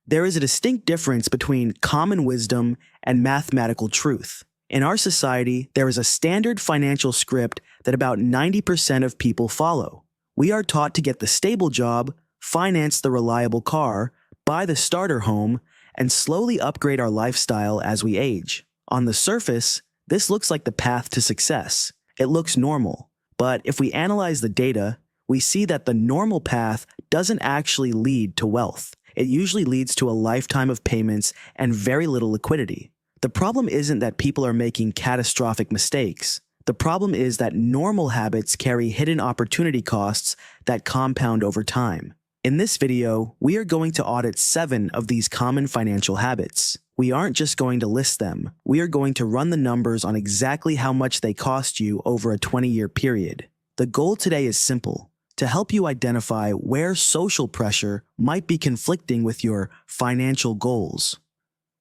There is a distinct difference between common wisdom and mathematical truth. In our society, there is a standard financial script that about 90% of people follow. We are taught to get the stable job, finance the reliable car, buy the starter home, and slowly upgrade our lifestyle as we age. On the surface, this looks like the path to success. It looks normal. But if we analyze the data, we see that the normal path doesn't actually lead to wealth. It usually leads to a lifetime of payments and very little liquidity. The problem isn't that people are making catastrophic mistakes. The problem is that normal habits carry hidden opportunity costs that compound over time. In this video, we are going to audit 7 of these common financial habits. We aren't just going to list them. We are going to run the numbers on exactly how much they cost you over a 20-year period. The goal today is simple: to help you identify where social pressure might be conflicting with your financial goals.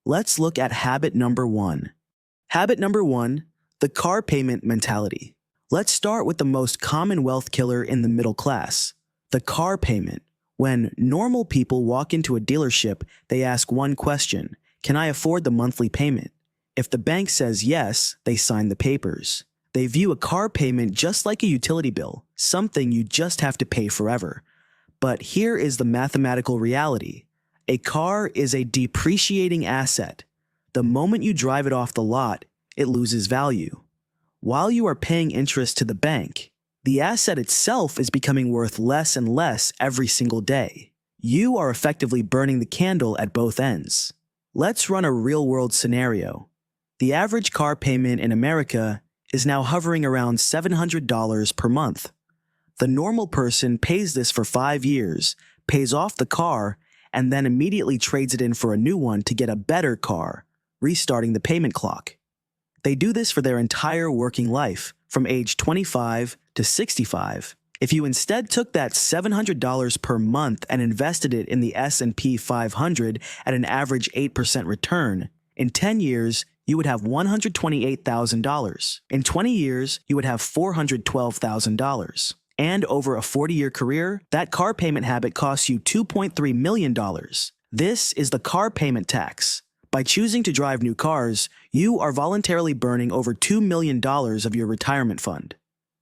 Let's look at habit number 1. Habit number 1, the car payment mentality. Let's start with the most common wealth killer in the middle class, the car payment. When normal people walk into a dealership, they ask one question: can I afford the monthly payment? If the bank says yes, they sign the papers. They view a car payment just like a utility bill, something you just have to pay forever. But here is the mathematical reality. A car is a depreciating asset. The moment you drive it off the lot, it loses value. While you are paying interest to the bank, the asset itself is becoming worth less and less every single day. You are effectively burning the candle at both ends. Let's run a real-world scenario. The average car payment in America is now hovering around $700 per month. The normal person pays this for 5 years, pays off the car, and then immediately trades it in for a new one to get a better car, restarting the payment clock. They do this for their entire working life, from age 25 to 65. If you instead took that $700 per month and invested it in the S&P 500 at an average 8% return, in 10 years, you would have $128,000. In 20 years, you would have $412,000. And over a 40-year career, that car payment habit costs you $2.3 million. This is the car payment tax. By choosing to drive new cars, you are voluntarily burning over $2 million of your retirement fund.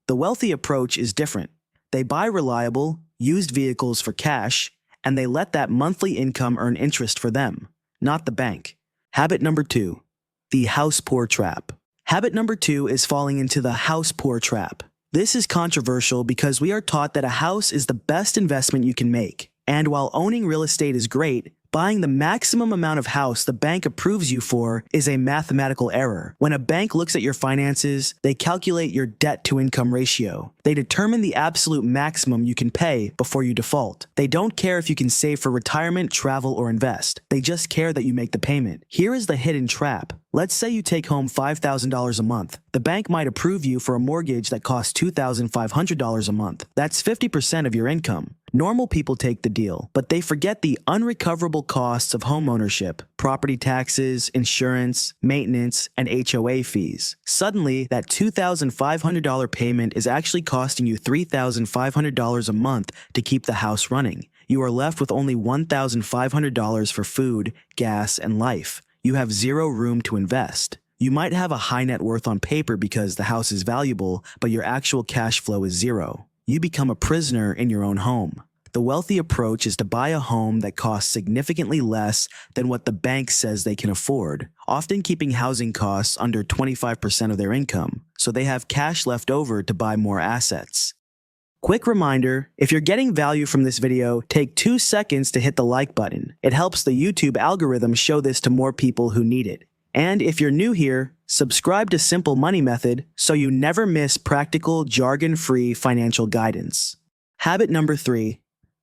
The wealthy approach is different. They buy reliable, used vehicles for cash, and they let that monthly income earn interest for them, not the bank. Habit number 2, the house poor trap. Habit number 2 is falling into the house poor trap. This is controversial because we are taught that a house is the best investment you can make. And while owning real estate is great, buying the maximum amount of house the bank approves you for is a mathematical error. When a bank looks at your finances, they calculate your debt-to-income ratio. They determine the absolute maximum you can pay before you default. They don't care if you can save for retirement, travel, or invest. They just care that you make the payment. Here is the hidden trap. Let's say you take home $5,000 a month. The bank might approve you for a mortgage that costs $2,500 a month. That's 50% of your income. Normal people take the deal, but they forget the unrecoverable costs of homeownership, property taxes, insurance, maintenance, and HOA fees. Suddenly, that $2,500 payment is actually costing you $3,500 a month to keep the house running. You are left with only $1,500 for food, gas, and life. You have zero room to invest. You might have a high net worth on paper because the house is valuable, but your actual cash flow is zero. You become a prisoner in your own home. The wealthy approach is to buy a home that costs significantly less than what the bank says they can afford, often keeping housing costs under 25% of their income, so they have cash left over to buy more assets. Quick reminder, if you're getting value from this video, take 2 seconds to hit the like button. It helps the YouTube algorithm show this to more people who need it. And if you're new here, subscribe to Simple Money Method so you never miss practical, jargon-free financial guidance. Habit number 3,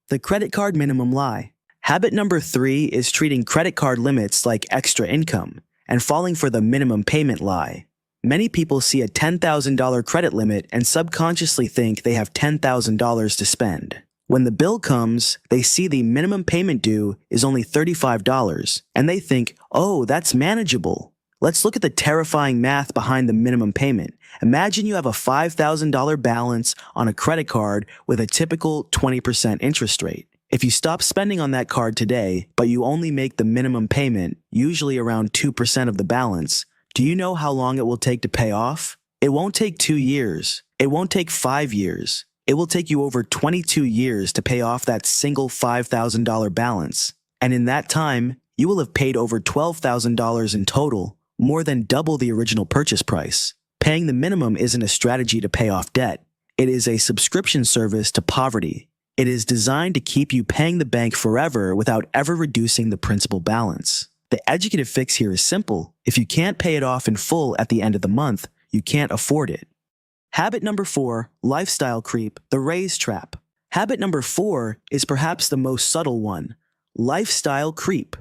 the credit card minimum lie. Habit number 3 is treating credit card limits like extra income and falling for the minimum payment lie. Many people see a $10,000 credit limit and subconsciously think they have $10,000 to spend. When the bill comes, they see the minimum payment due is only $35, and they think, oh, that's manageable. Let's look at the terrifying math behind the minimum payment. Imagine you have a $5,000 balance on a credit card with a typical 20% interest rate. If you stop spending on that card today, but you only make the minimum payment, usually around 2% of the balance, do you know how long it will take to pay off? It won't take 2 years. It won't take 5 years. It will take you over 22 years to pay off that single $5,000 balance. And in that time, you will have paid over $12,000 in total, more than double the original purchase price. Paying the minimum isn't a strategy to pay off debt. It is a subscription service to poverty. It is designed to keep you paying the bank forever without ever reducing the principal balance. The educative fix here is simple. If you can't pay it off in full at the end of the month, you can't afford it. Habit number 4, lifestyle creep, the raise trap. Habit number 4 is perhaps the most subtle one, lifestyle creep.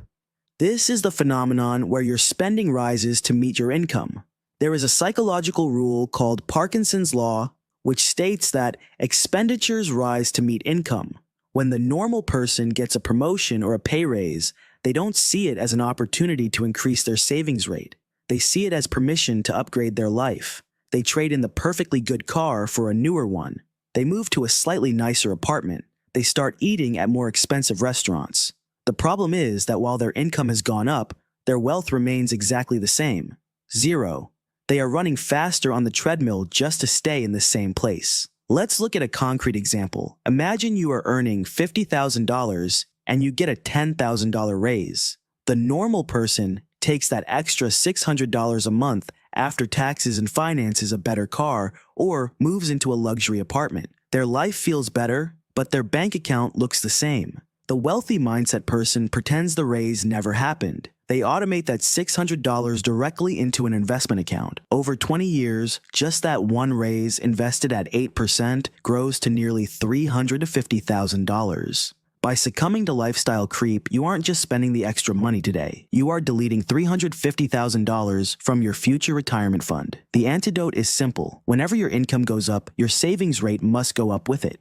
This is the phenomenon where your spending rises to meet your income. There is a psychological rule called Parkinson's Law, which states that expenditures rise to meet income. When the normal person gets a promotion or a pay raise, they don't see it as an opportunity to increase their savings rate. They see it as permission to upgrade their life. They trade in the perfectly good car for a newer one. They move to a slightly nicer apartment. They start eating at more expensive restaurants. The problem is that while their income has gone up, their wealth remains exactly the same. 0. They are running faster on the treadmill just to stay in the same place. Let's look at a concrete example. Imagine you are earning $50,000 and you get a $10,000 raise. The normal person takes that extra $600 a month after taxes and finances a better car or moves into a luxury apartment. Their life feels better, but their bank account looks the same. The wealthy mindset person pretends the raise never happened. They automate that $600 directly into an investment account. Over 20 years, just that one raise invested at 8% grows to nearly $350,000. By succumbing to lifestyle creep, you aren't just spending the extra money today. You are deleting $350,000 from your future retirement fund. The antidote is simple. Whenever your income goes up, your savings rate must go up with it.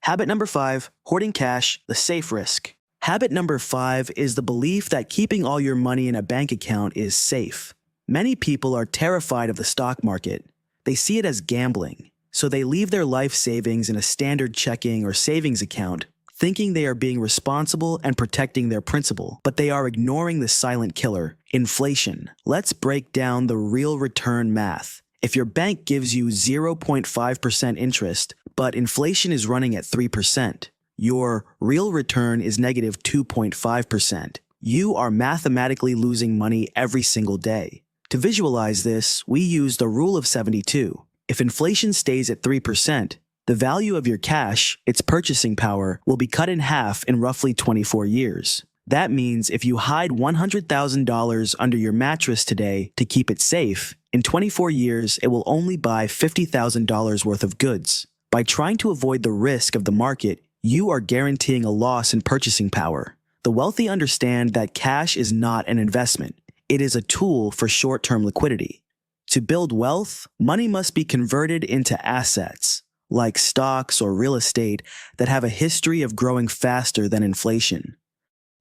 Habit number 5, hoarding cash, the safe risk. Habit number 5 is the belief that keeping all your money in a bank account is safe. Many people are terrified of the stock market. They see it as gambling, so they leave their life savings in a standard checking or savings account, thinking they are being responsible and protecting their principal, but they are ignoring the silent killer, inflation. Let's break down the real return math. If your bank gives you 0.5% interest, but inflation is running at 3%, your real return is negative 2.5%. You are mathematically losing money every single day. To visualize this, we use the rule of 72. If inflation stays at 3%, the value of your cash, its purchasing power, will be cut in half in roughly 24 years. That means if you hide $100,000 under your mattress today to keep it safe, in 24 years it will only buy $50,000 worth of goods. By trying to avoid the risk of the market, you are guaranteeing a loss in purchasing power. The wealthy understand that cash is not an investment. It is a tool for short-term liquidity. To build wealth, money must be converted into assets, like stocks or real estate, that have a history of growing faster than inflation.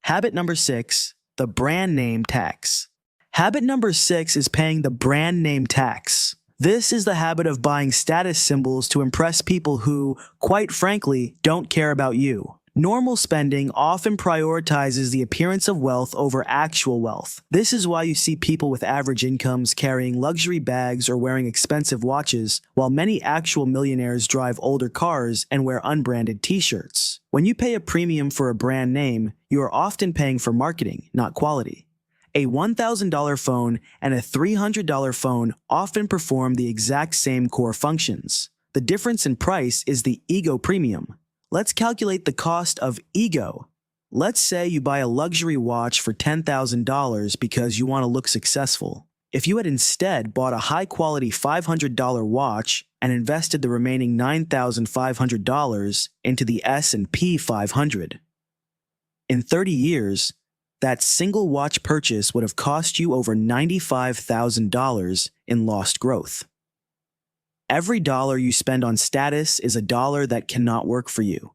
Habit number 6, the brand name tax. Habit number 6 is paying the brand name tax. This is the habit of buying status symbols to impress people who, quite frankly, don't care about you. Normal spending often prioritizes the appearance of wealth over actual wealth. This is why you see people with average incomes carrying luxury bags or wearing expensive watches, while many actual millionaires drive older cars and wear unbranded t-shirts. When you pay a premium for a brand name, you are often paying for marketing, not quality. A $1,000 phone and a $300 phone often perform the exact same core functions. The difference in price is the ego premium. Let's calculate the cost of ego. Let's say you buy a luxury watch for $10,000 because you want to look successful. If you had instead bought a high-quality $500 watch and invested the remaining $9,500 into the S&P 500, in 30 years, that single watch purchase would have cost you over $95,000 in lost growth. Every dollar you spend on status is a dollar that cannot work for you.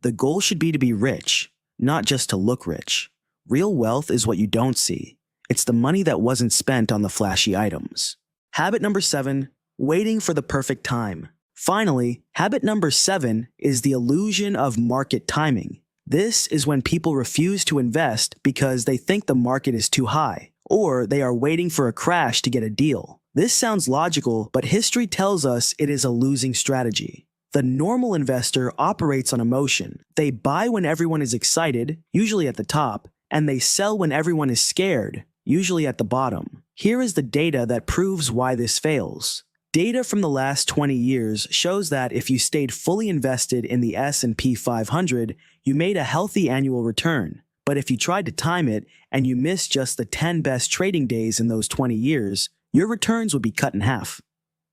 The goal should be to be rich, not just to look rich. Real wealth is what you don't see. It's the money that wasn't spent on the flashy items. Habit number 7, waiting for the perfect time. Finally, habit number 7 is the illusion of market timing. This is when people refuse to invest because they think the market is too high, or they are waiting for a crash to get a deal. This sounds logical, but history tells us it is a losing strategy. The normal investor operates on emotion. They buy when everyone is excited, usually at the top, and they sell when everyone is scared, usually at the bottom. Here is the data that proves why this fails. Data from the last 20 years shows that if you stayed fully invested in the S&P 500, you made a healthy annual return. But if you tried to time it and you missed just the 10 best trading days in those 20 years, your returns would be cut in half.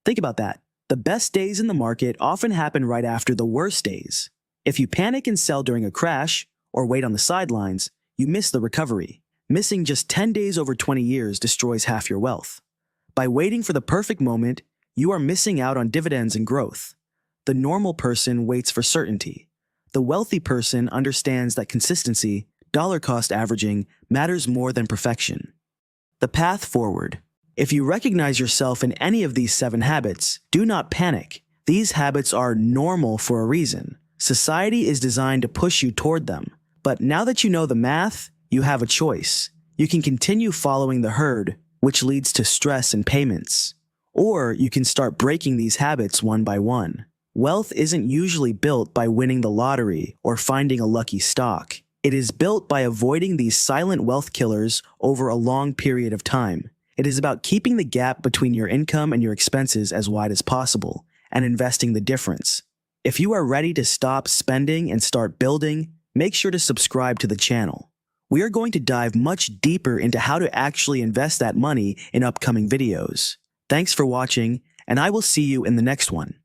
Think about that. The best days in the market often happen right after the worst days. If you panic and sell during a crash, or wait on the sidelines, you miss the recovery. Missing just 10 days over 20 years destroys half your wealth. By waiting for the perfect moment, you are missing out on dividends and growth. The normal person waits for certainty. The wealthy person understands that consistency, dollar cost averaging, matters more than perfection. The path forward. If you recognize yourself in any of these 7 habits, do not panic. These habits are normal for a reason. Society is designed to push you toward them. But now that you know the math, you have a choice. You can continue following the herd, which leads to stress and payments. Or you can start breaking these habits one by one. Wealth isn't usually built by winning the lottery or finding a lucky stock. It is built by avoiding these silent wealth killers over a long period of time. It is about keeping the gap between your income and your expenses as wide as possible and investing the difference. If you are ready to stop spending and start building, make sure to subscribe to the channel. We are going to dive much deeper into how to actually invest that money in upcoming videos. Thanks for watching, and I will see you in the next one.